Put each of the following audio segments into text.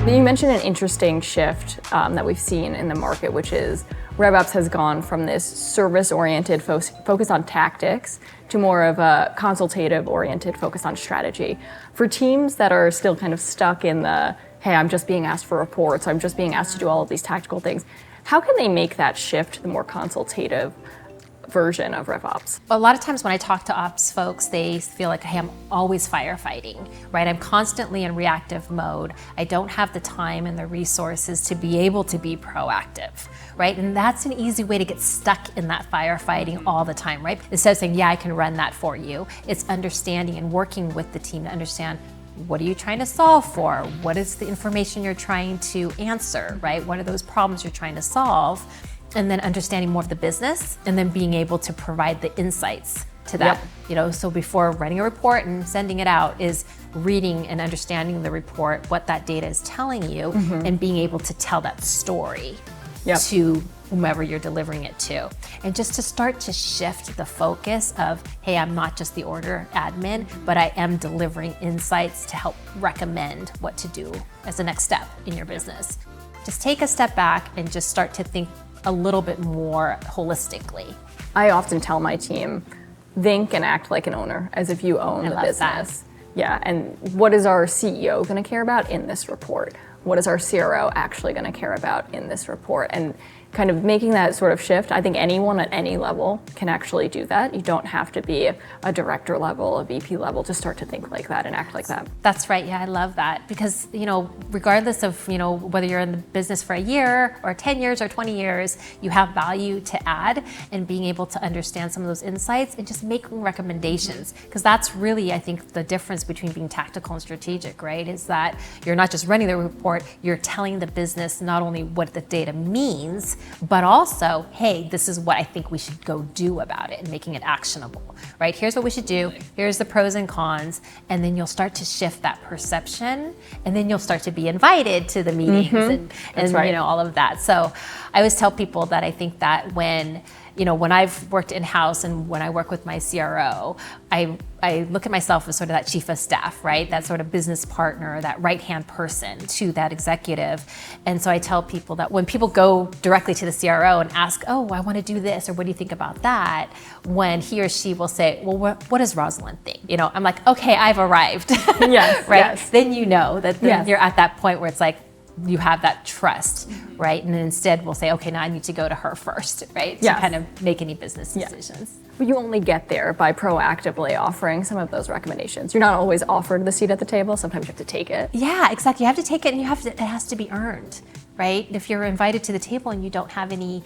You mentioned an interesting shift that we've seen in the market, which is RevOps has gone from this service-oriented focus on tactics to more of a consultative-oriented focus on strategy. For teams that are still kind of stuck in the, hey, I'm just being asked for reports, I'm just being asked to do all of these tactical things, how can they make that shift to the more consultative version of RevOps? A lot of times when I talk to ops folks, they feel like, hey, I'm always firefighting, right? I'm constantly in reactive mode. I don't have the time and the resources to be able to be proactive, right? And that's an easy way to get stuck in that firefighting all the time, right? Instead of saying, yeah, I can run that for you, it's understanding and working with the team to understand, what are you trying to solve for? What is the information you're trying to answer, right? What are those problems you're trying to solve? And then understanding more of the business and then being able to provide the insights to that. Yep. So before writing a report and sending it out is reading and understanding the report, what that data is telling you, and being able to tell that story to whomever you're delivering it to. And just to start to shift the focus of, hey, I'm not just the order admin, but I am delivering insights to help recommend what to do as the next step in your business. Just take a step back and just start to think a little bit more holistically. I often tell my team, think and act like an owner, as if you own the business. That. Yeah, and what is our CEO going to care about in this report? What is our CRO actually going to care about in this report? And kind of making that sort of shift, I think anyone at any level can actually do that. You don't have to be a director level, a VP level to start to think like that and act like that. That's right, yeah, I love that. Because, regardless of, whether you're in the business for a year or 10 years or 20 years, you have value to add, and being able to understand some of those insights and just making recommendations. Because that's really, I think, the difference between being tactical and strategic, right? Is that you're not just running the report, you're telling the business not only what the data means, but also, hey, this is what I think we should go do about it and making it actionable, right? Here's what we should do, here's the pros and cons, and then you'll start to shift that perception, and then you'll start to be invited to the meetings and right. All of that. So I always tell people that I think that when I've worked in-house and when I work with my CRO, I look at myself as sort of that chief of staff, right? That sort of business partner, that right-hand person to that executive. And so I tell people that when people go directly to the CRO and ask, oh, I want to do this, or what do you think about that? When he or she will say, well, what does Rosalyn think? I'm like, okay, I've arrived. Yes, right? yes. Then that you're at that point where it's like, you have that trust, right? And then instead we'll say, okay, now I need to go to her first, right? To kind of make any business decisions. But you only get there by proactively offering some of those recommendations. You're not always offered the seat at the table. Sometimes you have to take it. Yeah, exactly. You have to take it, and it has to be earned, right? If you're invited to the table and you don't have any,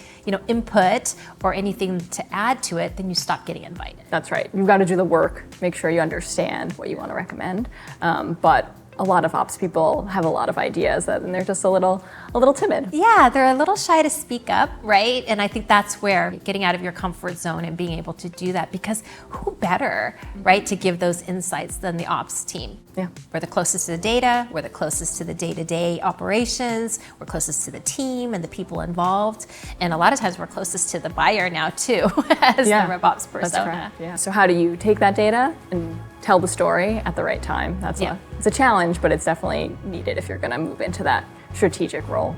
input or anything to add to it, then you stop getting invited. That's right. You've got to do the work, make sure you understand what you want to recommend. But a lot of ops people have a lot of ideas and they're just a little timid. Yeah, they're a little shy to speak up, right? And I think that's where getting out of your comfort zone and being able to do that, because who better, right, to give those insights than the ops team? Yeah. We're the closest to the data, we're the closest to the day-to-day operations, we're closest to the team and the people involved, and a lot of times we're closest to the buyer now too, as the RevOps persona. That's correct. Yeah. So how do you take that data and tell the story at the right time? It's a challenge, but it's definitely needed if you're going to move into that strategic role.